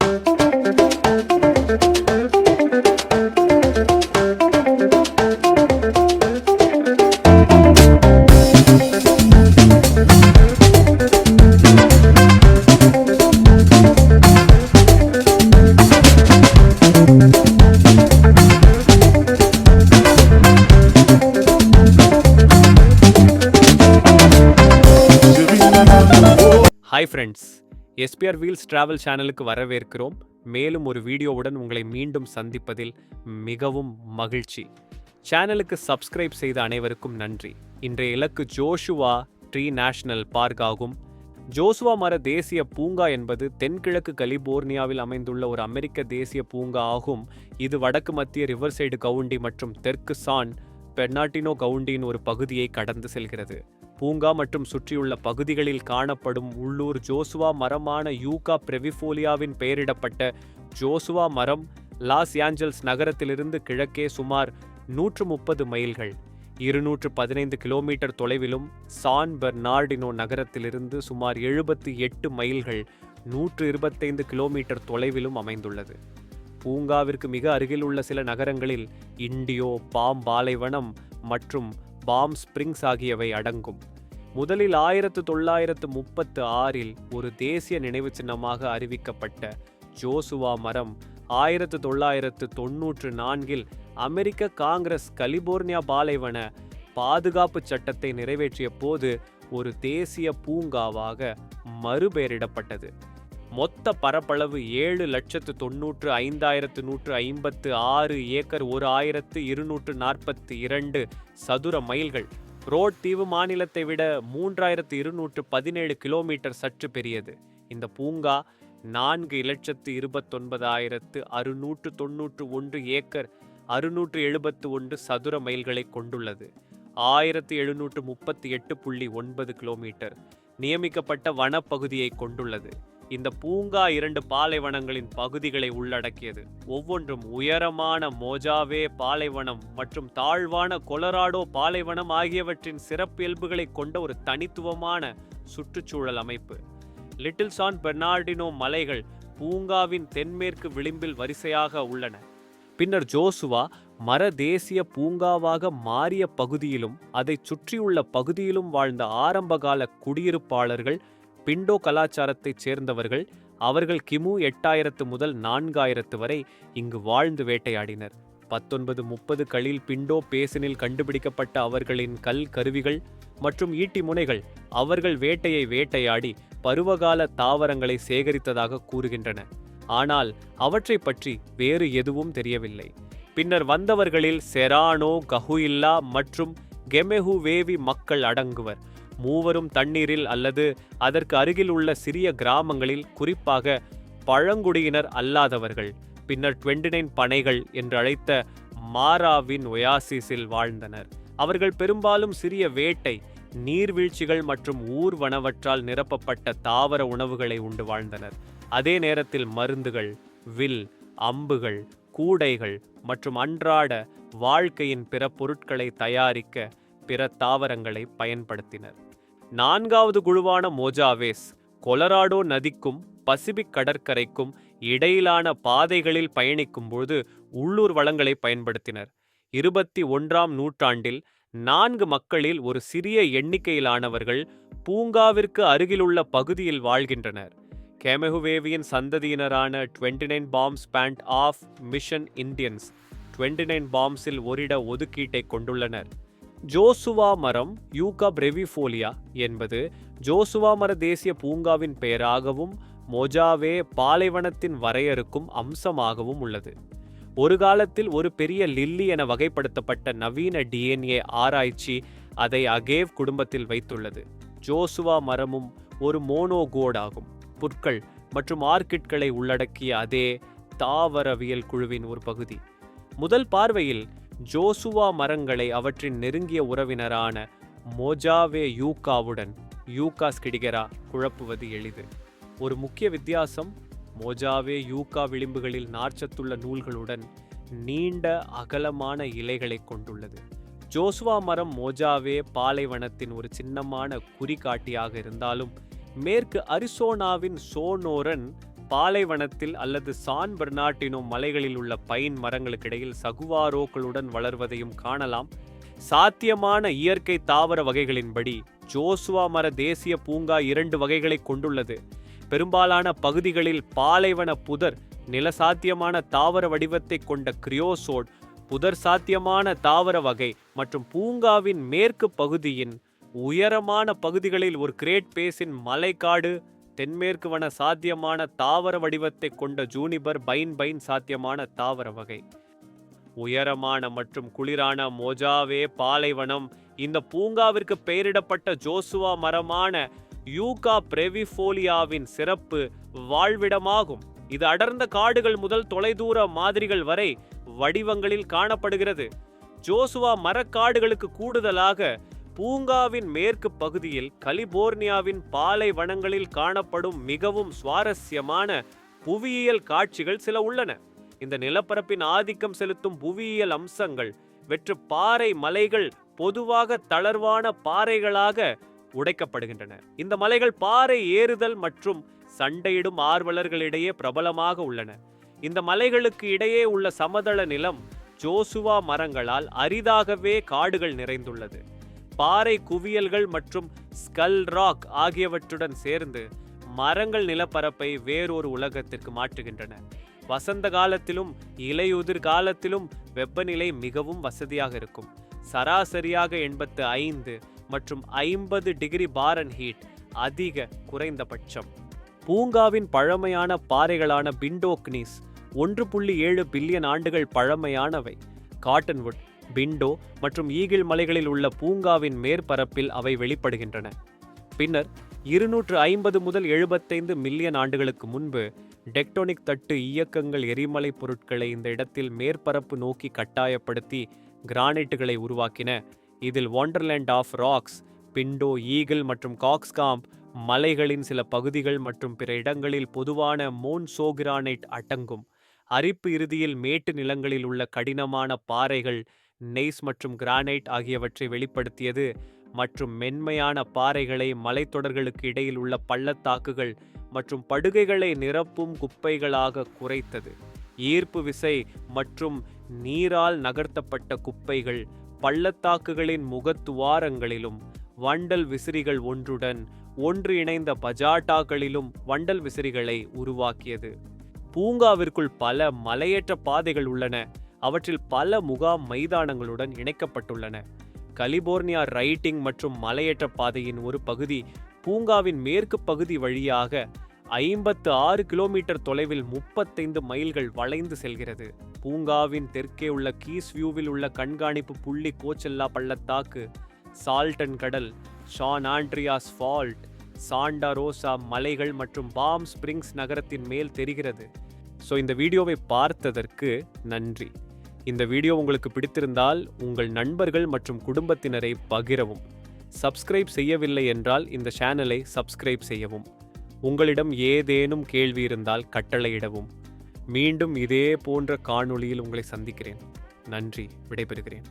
Hi friends, SPR wheels travel சேனலுக்கு வரவேற்கிறோம். மேலும் ஒரு வீடியோவுடன் உங்களை மீண்டும் சந்திப்பதில் மிகவும் மகிழ்ச்சி. சேனலுக்கு சப்ஸ்கிரைப் செய்த அனைவருக்கும் நன்றி. இன்றைய இலக்கு ஜோஷுவா ட்ரீ நேஷனல் பார்க் ஆகும். ஜோசுவா மர தேசிய பூங்கா என்பது தென்கிழக்கு கலிபோர்னியாவில் அமைந்துள்ள ஒரு அமெரிக்க தேசிய பூங்கா ஆகும். இது வடக்கு மத்திய ரிவர்சைடு கவுண்டி மற்றும் தெற்கு சான் பெர்னார்டினோ கவுண்டியின் ஒரு பகுதியை கடந்து செல்கிறது. பூங்கா மற்றும் சுற்றியுள்ள பகுதிகளில் காணப்படும் உள்ளூர் ஜோசுவா மரமான யூகா பிரெவிஃபோலியாவின் பெயரிடப்பட்ட ஜோசுவா மரம் லாஸ் ஏஞ்சல்ஸ் நகரத்திலிருந்து கிழக்கே சுமார் 130 மைல்கள் 215 கிலோமீட்டர் தொலைவிலும், சான் பெர்னார்டினோ நகரத்திலிருந்து சுமார் 78 மைல்கள் 125 கிலோமீட்டர் தொலைவிலும் அமைந்துள்ளது. பூங்காவிற்கு மிக அருகில் உள்ள சில நகரங்களில் இண்டியோ, பாம் பாலைவனம் மற்றும் பாம் ஸ்பிரிங்ஸ் ஆகியவை அடங்கும். முதலில் 1936இல் ஒரு தேசிய நினைவு சின்னமாக அறிவிக்கப்பட்ட ஜோசுவா மரம் 1994இல் அமெரிக்க காங்கிரஸ் கலிபோர்னியா பாலைவன பாதுகாப்பு சட்டத்தை நிறைவேற்றிய போது ஒரு தேசிய பூங்காவாக மறுபெயரிடப்பட்டது. மொத்த பரப்பளவு 7,95,156 ஏக்கர் 1,242 சதுர மைல்கள். ரோட் தீவு மாநிலத்தை விட 3,217 கிலோமீட்டர் சற்று பெரியது. இந்த பூங்கா 4,29,691 ஏக்கர் 671 சதுர மைல்களை கொண்டுள்ளது. 1,738.9 கிலோமீட்டர் நியமிக்கப்பட்ட வனப்பகுதியை கொண்டுள்ளது. இந்த பூங்கா 2 பாலைவனங்களின் பகுதிகளை உள்ளடக்கியது. ஒவ்வொன்றும் உயரமான மோஜாவே பாலைவனம் மற்றும் தாழ்வான கொலராடோ பாலைவனம் ஆகியவற்றின் சிறப்பியல்புகளை கொண்ட ஒரு தனித்துவமான சுற்றுச்சூழல் அமைப்பு. லிட்டில் சான் பெர்னார்டினோ மலைகள் பூங்காவின் தென்மேற்கு விளிம்பில் வரிசையாக உள்ளன. பின்னர் ஜோசுவா மர தேசிய பூங்காவாக மாறிய பகுதியிலும் அதை சுற்றியுள்ள பகுதியிலும் வாழ்ந்த ஆரம்பகால குடியிருப்பாளர்கள் பிண்டோ கலாச்சாரத்தைச் சேர்ந்தவர்கள். அவர்கள் கிமு 8000 முதல் 4000 வரை இங்கு வாழ்ந்து வேட்டையாடினர். 1930களில் பிண்டோ பேசினில் கண்டுபிடிக்கப்பட்ட அவர்களின் கல் கருவிகள் மற்றும் ஈட்டி முனைகள் அவர்கள் வேட்டையை வேட்டையாடி பருவகால தாவரங்களை சேகரித்ததாக கூறுகின்றன. ஆனால் அவற்றை பற்றி வேறு எதுவும் தெரியவில்லை. பின்னர் வந்தவர்களில் செரானோ, கஹுயில்லா மற்றும் கெமெஹுவேவி மக்கள் அடங்குவர். மூவரும் தண்ணீரில் அல்லது அதற்கு அருகில் உள்ள சிறிய கிராமங்களில், குறிப்பாக பழங்குடியினர் அல்லாதவர்கள், பின்னர் 29 பனைகள் என்று அழைத்த மாராவின் ஒயாசிஸில் வாழ்ந்தனர். அவர்கள் பெரும்பாலும் சிறிய வேட்டை, நீர்வீழ்ச்சிகள் மற்றும் ஊர்வனவற்றால் நிரப்பப்பட்ட தாவர உணவுகளை உண்டு வாழ்ந்தனர். அதே நேரத்தில் மருந்துகள், வில், அம்புகள், கூடைகள் மற்றும் அன்றாட வாழ்க்கையின் பிற பொருட்களை தயாரிக்க பிற தாவரங்களை பயன்படுத்தினர். 4வது குழுவான மோஜாவேஸ் கொலராடோ நதிக்கும் பசிபிக் கடற்கரைக்கும் இடையிலான பாதைகளில் பயணிக்கும்போது உள்ளூர் வளங்களை பயன்படுத்தினர். 21ஆம் நூற்றாண்டில் 4 மக்களில் ஒரு சிறிய எண்ணிக்கையிலானவர்கள் பூங்காவிற்கு அருகிலுள்ள பகுதியில் வாழ்கின்றனர். கெமெஹுவேவியின் சந்ததியினரான 29 Palms band of mission Indians 29 பாம்ஸில் ஓரிட ஒதுக்கீட்டை கொண்டுள்ளனர். ஜோசுவா மரம் யூகா பிரெவிஃபோலியா என்பது ஜோசுவா மர தேசிய பூங்காவின் பெயராகவும் மோஜாவே பாலைவனத்தின் வரையறுக்கும் அம்சமாகவும் உள்ளது. ஒரு காலத்தில் ஒரு பெரிய லில்லி என வகைப்படுத்தப்பட்ட நவீன DNA ஆராய்ச்சி அதை அகேவ் குடும்பத்தில் வைத்துள்ளது. ஜோசுவா மரமும் ஒரு மோனோகோட் ஆகும். புற்கள் மற்றும் ஆர்கிட்களை உள்ளடக்கிய அதே தாவரவியல் குழுவின் ஒரு பகுதி. முதல் பார்வையில் ஜோசுவா மரங்களை அவற்றின் நெருங்கிய உறவினரான மோஜாவே யூகாவுடன் யூகா ஸ்கிடிகரா குழப்புவது எளிது. ஒரு முக்கிய வித்தியாசம், மோஜாவே யூகா விளிம்புகளில் நார்ச்சத்துள்ள நூல்களுடன் நீண்ட அகலமான இலைகளை கொண்டுள்ளது. ஜோசுவா மரம் மோஜாவே பாலைவனத்தின் ஒரு சின்னமான குறிகாட்டியாக இருந்தாலும் மேற்கு அரிசோனாவின் சோனோரன் பாலைவனத்தில் அல்லது சான் பெர்னார்டினோ மலைகளில் உள்ள பைன் மரங்களுக்கிடையில் சகுவாரோக்களுடன் வளர்வதையும் காணலாம். சாத்தியமான இயற்கை தாவர வகைகளின்படி ஜோசுவா மர தேசிய பூங்கா 2 வகைகளை கொண்டுள்ளது. பெரும்பாலான பகுதிகளில் பாலைவன புதர் நிலசாத்தியமான தாவர வடிவத்தை கொண்ட கிரியோசோட் புதர் சாத்தியமான தாவர வகை மற்றும் பூங்காவின் மேற்கு பகுதியின் உயரமான பகுதிகளில் ஒரு கிரேட் பேசின் மலைக்காடு தென்மேற்கு வன சாத்தியமான தாவர வடிவத்தை கொண்ட ஜூனிபர் பைன் சாத்தியமான தாவர வகை. உயரமான மற்றும் குளிரான மொஜாவே பாலைவனம் இந்த பூங்காவிற்கு பெயரிடப்பட்ட ஜோசுவா மரமான யூகா பிரெவிஃபோலியாவின் சிறப்பு வாழ்விடமாகும். இது அடர்ந்த காடுகள் முதல் தொலைதூர மாதிரிகள் வரை வடிவங்களில் காணப்படுகிறது. ஜோசுவா மரக்காடுகளுக்கு கூடுதலாக பூங்காவின் மேற்கு பகுதியில் கலிபோர்னியாவின் பாலைவனங்களில் காணப்படும் மிகவும் சுவாரஸ்யமான புவியியல் காட்சிகள் சில உள்ளன. இந்த நிலப்பரப்பின் ஆதிக்கம் செலுத்தும் புவியியல் அம்சங்கள் வெற்று பாறை மலைகள் பொதுவாக தளர்வான பாறைகளாக உடைக்கப்படுகின்றன. இந்த மலைகள் பாறை ஏறுதல் மற்றும் சண்டையிடும் ஆர்வலர்களிடையே பிரபலமாக உள்ளன. இந்த மலைகளுக்கு இடையே உள்ள சமதள நிலம் ஜோசுவா மரங்களால் அரிதாகவே காடுகள் நிறைந்துள்ளது. பாறை குவியல்கள் மற்றும் ஸ்கல் ராக் ஆகியவற்றுடன் சேர்ந்து மரங்கள் நிலப்பரப்பை வேறொரு உலகத்திற்கு மாற்றுகின்றன. வசந்த காலத்திலும் இலையுதிர் காலத்திலும் வெப்பநிலை மிகவும் வசதியாக இருக்கும். சராசரியாக 85 மற்றும் 50 டிகிரி பாரன்ஹீட் அதிக குறைந்தபட்சம். பூங்காவின் பழமையான பாறைகளான பிண்டோக்னீஸ் 1.7 பில்லியன் ஆண்டுகள் பழமையானவை. காட்டன்வுட், பிண்டோ மற்றும் ஈகிள் மலைகளில் உள்ள பூங்காவின் மேற்பரப்பில் அவை வெளிப்படுகின்றன. பின்னர் 250 முதல் 75 மில்லியன் ஆண்டுகளுக்கு முன்பு டெக்டோனிக் தட்டு இயக்கங்கள் எரிமலை பொருட்களை இந்த இடத்தில் மேற்பரப்பு நோக்கி கட்டாயப்படுத்தி கிரானைட்டுகளை உருவாக்கின. இதில் Wonderland of Rocks, Pinto, Eagle மற்றும் காக்ஸ்காம்ப் மலைகளின் சில பகுதிகள் மற்றும் பிற இடங்களில் பொதுவான மோன்சோகிரானைட் அடங்கும். அரிப்பு இறுதியில் மேட்டு நிலங்களில் உள்ள கடினமான பாறைகள் நெய்ஸ் மற்றும் கிரானைட் ஆகியவற்றை வெளிப்படுத்தியது மற்றும் மென்மையான பாறைகளை மலைத்தொடர்களுக்கு இடையில் உள்ள பள்ளத்தாக்குகள் மற்றும் படுகைகளை நிரப்பும் குப்பைகளாக குறைத்தது. ஈர்ப்பு விசை மற்றும் நீரால் நகர்த்தப்பட்ட குப்பைகள் பள்ளத்தாக்குகளின் முகத்துவாரங்களிலும் வண்டல் விசிறிகள் ஒன்றுடன் ஒன்று இணைந்த பஜாட்டாக்களிலும் வண்டல் விசிறிகளை உருவாக்கியது. பூங்காவிற்குள் பல மலையேற்ற பாதைகள் உள்ளன. அவற்றில் பல முகாம் மைதானங்களுடன் இணைக்கப்பட்டுள்ளன. கலிபோர்னியா ரைட்டிங் மற்றும் மலையேற்ற பாதையின் ஒரு பகுதி பூங்காவின் மேற்கு பகுதி வழியாக 56 கிலோமீட்டர் தொலைவில் 35 மைல்கள் வளைந்து செல்கிறது. பூங்காவின் தெற்கே உள்ள கீஸ் வியூவில் உள்ள கண்காணிப்பு புள்ளி கோச்செல்லா பள்ளத்தாக்கு, சால்டன் கடல், ஷான் ஆண்ட்ரியாஸ் ஃபால்ட், சாண்டா ரோசா மலைகள் மற்றும் பாம் ஸ்பிரிங்ஸ் நகரத்தின் மேல் தெரிகிறது. ஸோ இந்த வீடியோவை பார்த்ததற்கு நன்றி. இந்த வீடியோ உங்களுக்கு பிடித்திருந்தால் உங்கள் நண்பர்கள் மற்றும் குடும்பத்தினரை பகிரவும். சப்ஸ்கிரைப் செய்யவில்லை என்றால் இந்த சேனலை சப்ஸ்கிரைப் செய்யவும். உங்களிடம் ஏதேனும் கேள்வி இருந்தால் கட்டளையிடவும். மீண்டும் இதே போன்ற காணொளியில் உங்களை சந்திக்கிறேன். நன்றி. விடைபெறுகிறேன்.